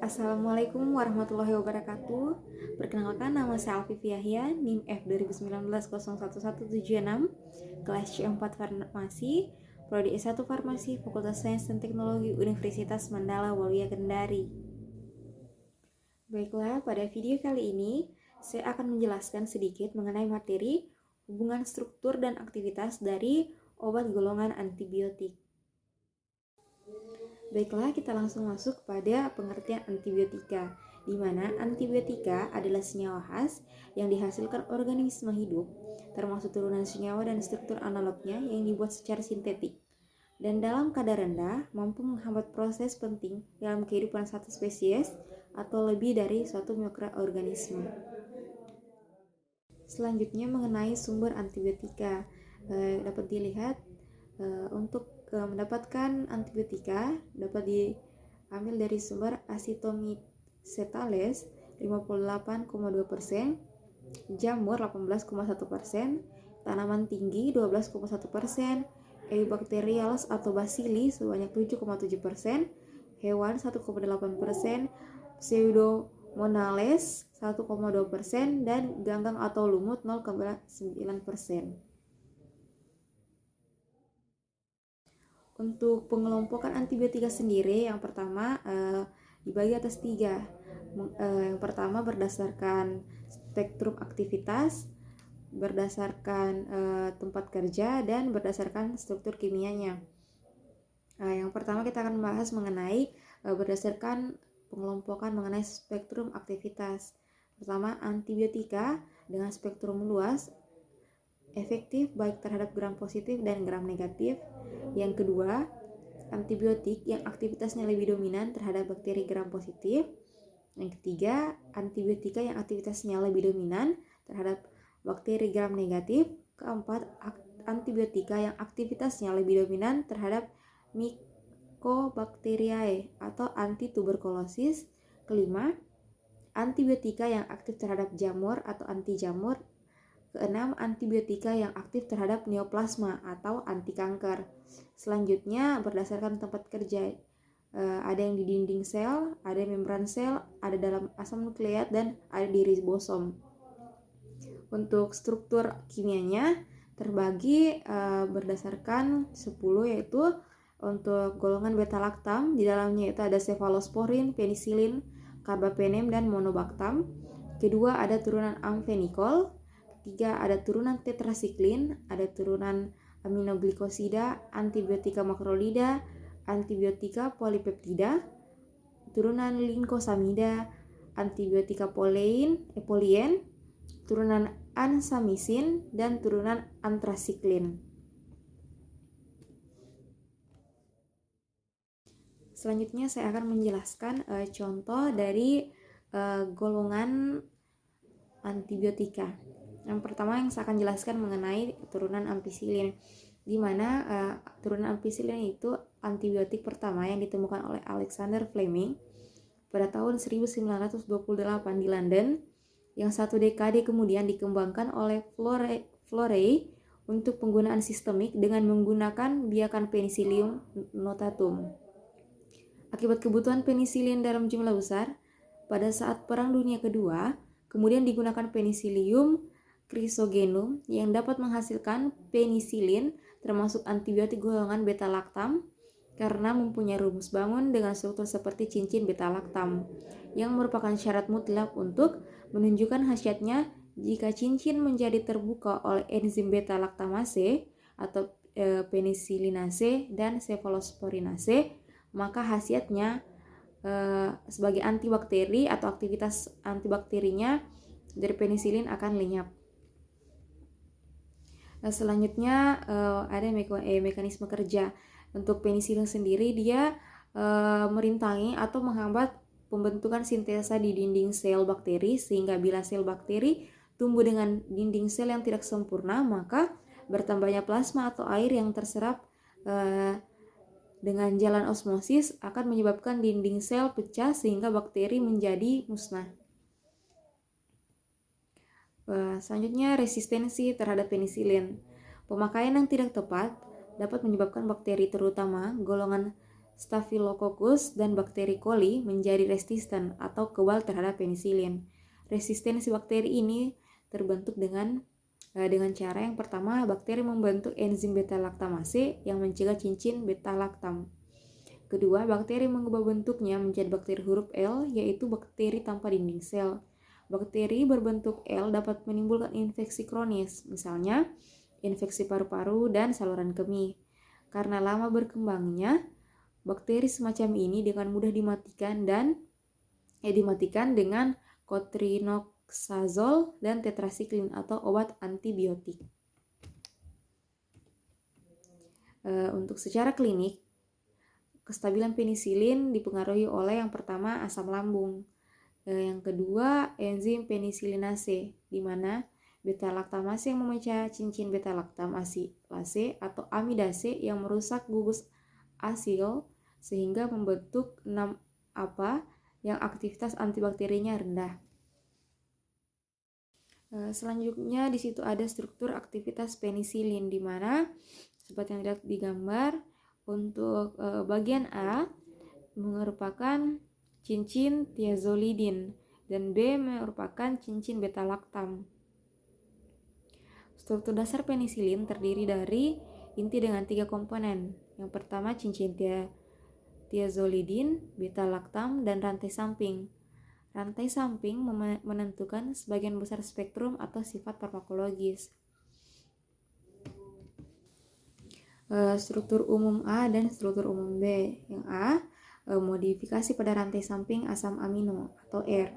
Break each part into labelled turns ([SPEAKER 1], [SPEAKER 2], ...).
[SPEAKER 1] Assalamualaikum warahmatullahi wabarakatuh. Perkenalkan, nama saya Alfifi Yahya, NIM F 2019 011176, kelas C4 Farmasi, Prodi S1 Farmasi, Fakultas Sains dan Teknologi Universitas Mandala Waluya Kendari. Baiklah, pada video kali ini saya akan menjelaskan sedikit mengenai materi hubungan struktur dan aktivitas dari obat golongan antibiotik. Baiklah, kita langsung masuk pada pengertian antibiotika, di mana antibiotika adalah senyawa khas yang dihasilkan organisme hidup, termasuk turunan senyawa dan struktur analognya yang dibuat secara sintetik, dan dalam kadar rendah mampu menghambat proses penting dalam kehidupan satu spesies atau lebih dari suatu mikroorganisme. Selanjutnya mengenai sumber antibiotika, dapat dilihat untuk mendapatkan antibiotika dapat diambil dari sumber Acetomitsetales 58,2%, jamur 18,1%, tanaman tinggi 12,1%, Eubacteriales atau bacilli sebanyak 7,7%, hewan 1,8%, Pseudomonales 1,2%, dan ganggang atau lumut 0,9%. Untuk pengelompokan antibiotika sendiri, yang pertama dibagi atas 3. Yang pertama berdasarkan spektrum aktivitas, berdasarkan tempat kerja, dan berdasarkan struktur kimianya. Yang pertama kita akan membahas mengenai berdasarkan pengelompokan mengenai spektrum aktivitas. Pertama, antibiotika dengan spektrum luas efektif baik terhadap gram positif dan gram negatif. Yang kedua, antibiotik yang aktivitasnya lebih dominan terhadap bakteri gram positif. Yang ketiga, antibiotika yang aktivitasnya lebih dominan terhadap bakteri gram negatif. Keempat, antibiotika yang aktivitasnya lebih dominan terhadap Mycobacteriaceae atau antituberkulosis. Kelima, antibiotika yang aktif terhadap jamur atau anti jamur. Keenam, antibiotika yang aktif terhadap neoplasma atau anti kanker. Selanjutnya berdasarkan tempat kerja, ada yang di dinding sel, ada membran sel, ada dalam asam nukleat, dan ada di ribosom. Untuk struktur kimianya terbagi berdasarkan 10, yaitu untuk golongan beta laktam, di dalamnya itu ada cephalosporin, penisilin, carbapenem, dan monobactam. Kedua, ada turunan amfenikol. Ketiga, ada turunan tetrasiklin, ada turunan aminoglikosida, antibiotika makrolida, antibiotika polipeptida, turunan linkosamida, antibiotika polien, turunan ansamisin, dan turunan antrasiklin. Selanjutnya saya akan menjelaskan contoh dari golongan antibiotika. Yang pertama yang saya akan jelaskan mengenai turunan ampicillin, di mana turunan ampicillin itu antibiotik pertama yang ditemukan oleh Alexander Fleming pada tahun 1928 di London, yang satu dekade kemudian dikembangkan oleh Florey untuk penggunaan sistemik dengan menggunakan biakan Penicillium notatum. Akibat kebutuhan penisilin dalam jumlah besar pada saat Perang Dunia Kedua, kemudian digunakan Penicillium chrysogenum yang dapat menghasilkan penisilin termasuk antibiotik golongan beta laktam karena mempunyai rumus bangun dengan struktur seperti cincin beta laktam yang merupakan syarat mutlak untuk menunjukkan khasiatnya. Jika cincin menjadi terbuka oleh enzim beta laktamase atau penisilinase dan cephalosporinase, maka khasiatnya sebagai antibakteri atau aktivitas antibakterinya dari penisilin akan lenyap. Selanjutnya ada mekanisme kerja. Untuk penisilin sendiri, dia merintangi atau menghambat pembentukan sintesa di dinding sel bakteri, sehingga bila sel bakteri tumbuh dengan dinding sel yang tidak sempurna, maka bertambahnya plasma atau air yang terserap dengan jalan osmosis akan menyebabkan dinding sel pecah sehingga bakteri menjadi musnah. Selanjutnya, resistensi terhadap penisilin. Pemakaian yang tidak tepat dapat menyebabkan bakteri terutama golongan Staphylococcus dan bakteri coli menjadi resisten atau kebal terhadap penisilin. Resistensi bakteri ini terbentuk dengan cara yang pertama, bakteri membentuk enzim beta-laktamase yang mencegah cincin beta-laktam. Kedua, bakteri mengubah bentuknya menjadi bakteri huruf L, yaitu bakteri tanpa dinding sel. Bakteri berbentuk L dapat menimbulkan infeksi kronis, misalnya infeksi paru-paru dan saluran kemih. Karena lama berkembangnya, bakteri semacam ini dengan mudah dimatikan dengan cotrimoxazole dan tetrasiklin atau obat antibiotik. Untuk secara klinik, kestabilan penisilin dipengaruhi oleh yang pertama asam lambung, yang kedua enzim penisilinase, di mana beta-laktamase yang memecah cincin beta-laktamase atau amidase yang merusak gugus asil sehingga membentuk 6-APA yang aktivitas antibakterinya rendah. Selanjutnya di situ ada struktur aktivitas penisilin, di mana seperti yang dilihat di gambar, untuk bagian A merupakan cincin thiazolidin dan B merupakan cincin beta-laktam. Struktur dasar penisilin terdiri dari inti dengan 3 komponen. Yang pertama cincin thiazolidin, beta-laktam, dan rantai samping. Rantai samping menentukan sebagian besar spektrum atau sifat farmakologis. Struktur umum A dan struktur umum B. Yang A, modifikasi pada rantai samping asam amino atau R,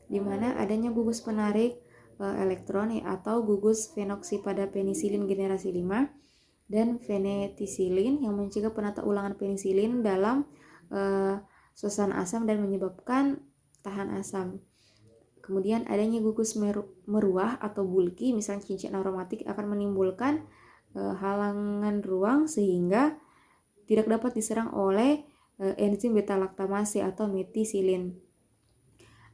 [SPEAKER 1] di mana adanya gugus penarik elektron atau gugus fenoksi pada penisilin generasi 5 dan fenetisilin yang mencegah penata ulangan penisilin dalam suasana asam dan menyebabkan tahan asam. Kemudian adanya gugus meruah atau bulky, misalnya cincin aromatik, akan menimbulkan halangan ruang sehingga tidak dapat diserang oleh enzim beta-laktamase atau metisilin.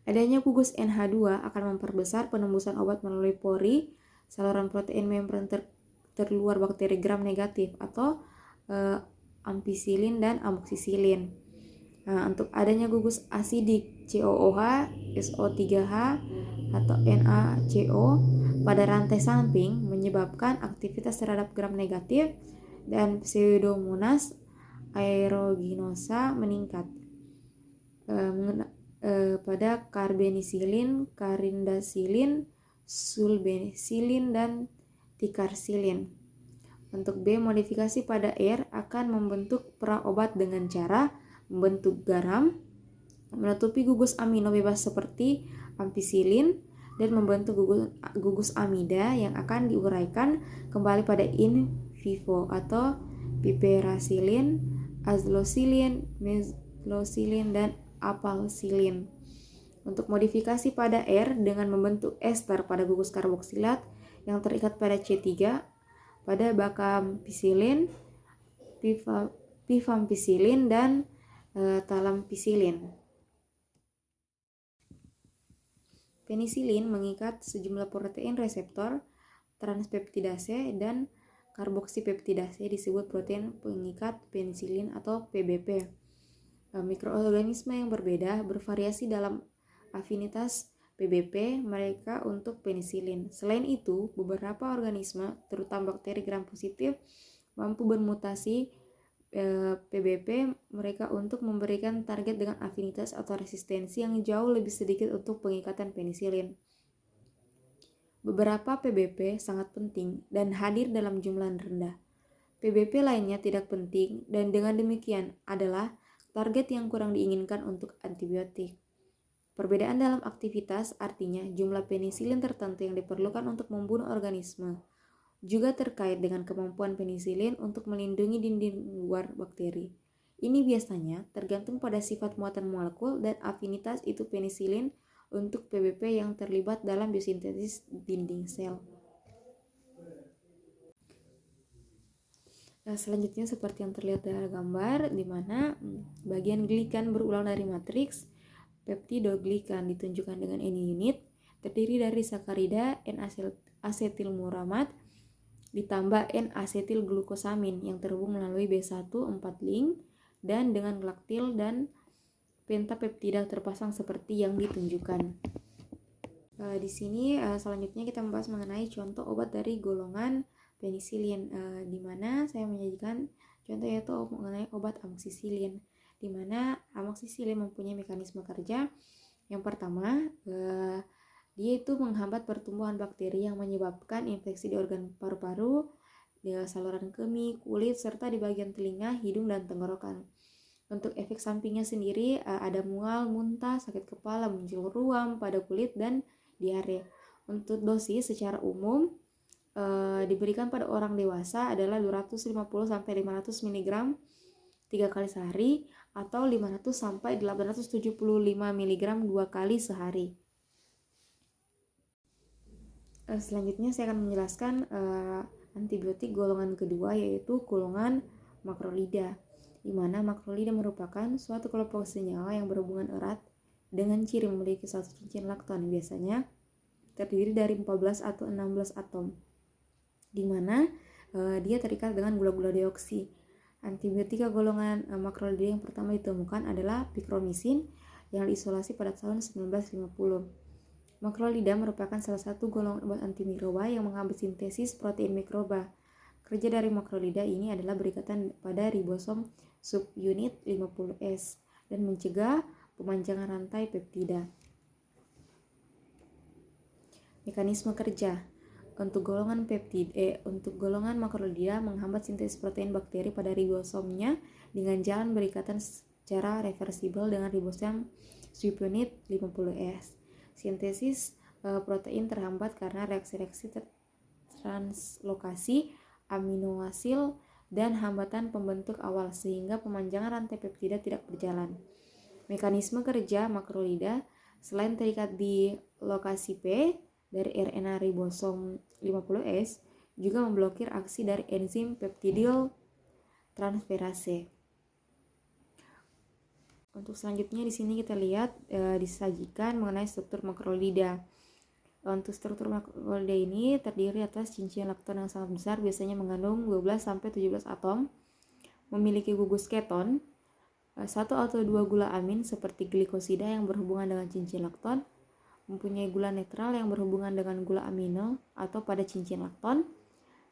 [SPEAKER 1] Adanya gugus NH2 akan memperbesar penembusan obat melalui pori, saluran protein membran terluar bakteri gram negatif atau ampicillin dan amoxicillin. Nah, untuk adanya gugus asidik COOH, SO3H atau NaCO pada rantai samping menyebabkan aktivitas terhadap gram negatif dan Pseudomonas aeruginosa meningkat. Pada carbenisilin, carindasilin, sulbesilin, dan ticarsilin. Untuk B, modifikasi pada R akan membentuk praobat dengan cara membentuk garam, menutupi gugus amino bebas seperti ampicillin, dan membentuk gugus amida yang akan diuraikan kembali pada in vivo atau piperacillin, azlosilin, meslocillin, dan apalsilin. Untuk modifikasi pada R dengan membentuk ester pada gugus karboksilat yang terikat pada C3 pada bakampicillin, pivampicillin, dan talampicillin. Penisilin mengikat sejumlah protein reseptor transpeptidase dan karboksipeptidase disebut protein pengikat penisilin atau PBP. Mikroorganisme yang berbeda bervariasi dalam afinitas PBP mereka untuk penisilin. Selain itu, beberapa organisme, terutama bakteri gram positif, mampu bermutasi PBP mereka untuk memberikan target dengan afinitas atau resistensi yang jauh lebih sedikit untuk pengikatan penisilin. Beberapa PBP sangat penting dan hadir dalam jumlah rendah. PBP lainnya tidak penting dan dengan demikian adalah target yang kurang diinginkan untuk antibiotik. Perbedaan dalam aktivitas artinya jumlah penisilin tertentu yang diperlukan untuk membunuh organisme juga terkait dengan kemampuan penisilin untuk melindungi dinding luar bakteri. Ini biasanya tergantung pada sifat muatan molekul dan afinitas itu penisilin untuk PBP yang terlibat dalam biosintesis dinding sel. Nah, selanjutnya seperti yang terlihat dari gambar, di mana bagian glikan berulang dari matriks peptidoglikan ditunjukkan dengan N unit, terdiri dari sakarida N-asetilmuramad ditambah N-asetilglukosamin yang terhubung melalui B1 4 link dan dengan laktil dan pentapeptida terpasang seperti yang ditunjukkan. Di sini selanjutnya kita membahas mengenai contoh obat dari golongan penisilin, di mana saya menyajikan contoh yaitu mengenai obat amoxicillin, di mana amoxicillin mempunyai mekanisme kerja. Yang pertama, dia itu menghambat pertumbuhan bakteri yang menyebabkan infeksi di organ paru-paru, di saluran kemih, kulit, serta di bagian telinga, hidung, dan tenggorokan. Untuk efek sampingnya sendiri ada mual, muntah, sakit kepala, muncul ruam pada kulit, dan diare. Untuk dosis secara umum diberikan pada orang dewasa adalah 250-500 mg 3 kali sehari atau 500-875 mg 2 kali sehari. Selanjutnya saya akan menjelaskan antibiotik golongan kedua, yaitu golongan makrolida, di mana makrolida merupakan suatu kelompok senyawa yang berhubungan erat dengan ciri memiliki satu cincin lakton, biasanya terdiri dari 14 atau 16 atom, di mana dia terikat dengan gula-gula deoksi. Antibiotika golongan makrolida yang pertama ditemukan adalah pikromycin yang diisolasi pada tahun 1950. Makrolida merupakan salah satu golongan obat antimikroba yang menghambat sintesis protein mikroba. Kerja dari makrolida ini adalah berikatan pada ribosom subunit 50S dan mencegah pemanjangan rantai peptida. Mekanisme kerja untuk golongan makrolida menghambat sintesis protein bakteri pada ribosomnya dengan jalan berikatan secara reversibel dengan ribosom subunit 50S. Sintesis protein terhambat karena reaksi-reaksi translokasi aminoasil dan hambatan pembentuk awal, sehingga pemanjangan rantai peptida tidak berjalan. Mekanisme kerja makrolida selain terikat di lokasi P dari RNA ribosom 50S, juga memblokir aksi dari enzim peptidyl transferase. Untuk selanjutnya di sini kita lihat disajikan mengenai struktur makrolida. Untuk struktur makrolida ini terdiri atas cincin lakton yang sangat besar, biasanya mengandung 12-17 atom, memiliki gugus keton, 1 atau 2 gula amin seperti glikosida yang berhubungan dengan cincin lakton, mempunyai gula netral yang berhubungan dengan gula amino atau pada cincin lakton,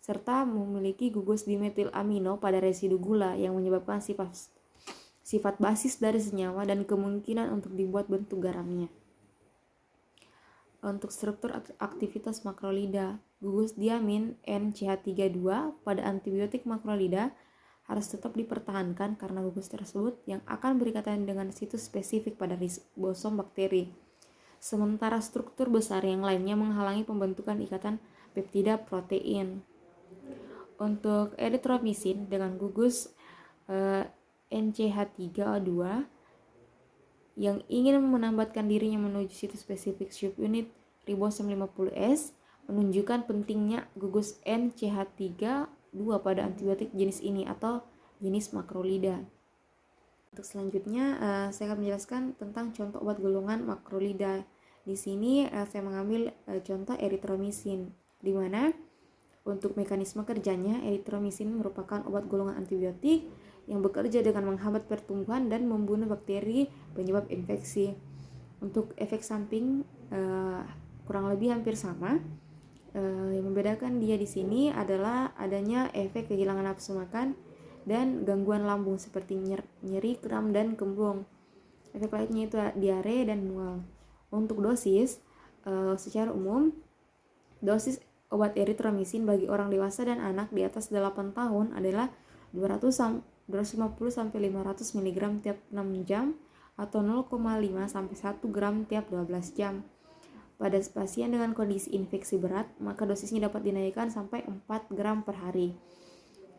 [SPEAKER 1] serta memiliki gugus dimetil amino pada residu gula yang menyebabkan sifat basis dari senyawa dan kemungkinan untuk dibuat bentuk garamnya. Untuk struktur aktivitas makrolida, gugus diamin NCH32 pada antibiotik makrolida harus tetap dipertahankan karena gugus tersebut yang akan berikatan dengan situs spesifik pada ribosom bakteri. Sementara struktur besar yang lainnya menghalangi pembentukan ikatan peptida protein. Untuk eritromycin dengan gugus NCH3O2 yang ingin menambatkan dirinya menuju situs spesifik subunit ribosom 50S menunjukkan pentingnya gugus NCH3 pada antibiotik jenis ini atau jenis makrolida. Untuk selanjutnya saya akan menjelaskan tentang contoh obat golongan makrolida. Di sini saya mengambil contoh eritromycin, di mana untuk mekanisme kerjanya eritromycin merupakan obat golongan antibiotik yang bekerja dengan menghambat pertumbuhan dan membunuh bakteri penyebab infeksi. Untuk efek samping kurang lebih hampir sama. Yang membedakan dia di sini adalah adanya efek kehilangan nafsu makan dan gangguan lambung seperti nyeri, kram, dan kembung. Efek lainnya itu diare dan mual. Untuk dosis, secara umum dosis obat eritromycin bagi orang dewasa dan anak di atas 8 tahun adalah 250-500 mg tiap 6 jam atau 0,5-1 gram tiap 12 jam. Pada pasien dengan kondisi infeksi berat, maka dosisnya dapat dinaikkan sampai 4 gram per hari.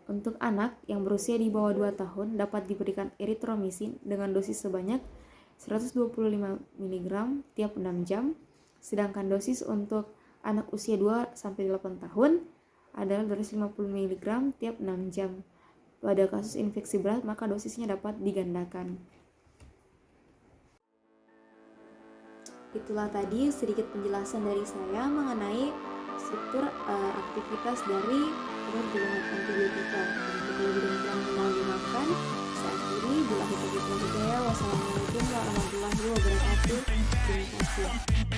[SPEAKER 1] Untuk anak yang berusia di bawah 2 tahun dapat diberikan eritromycin dengan dosis sebanyak 125 mg tiap 6 jam, sedangkan dosis untuk anak usia 2-8 tahun adalah 250 mg tiap 6 jam. Pada kasus infeksi berat, maka dosisnya dapat digandakan. Itulah tadi sedikit penjelasan dari saya mengenai struktur aktivitas dari golongan antibiotika. Untuk lebih dan kurang mohon dimaafkan. akhiri. Bila hidayah, wassalamualaikum warahmatullahi wabarakatuh. Terima kasih.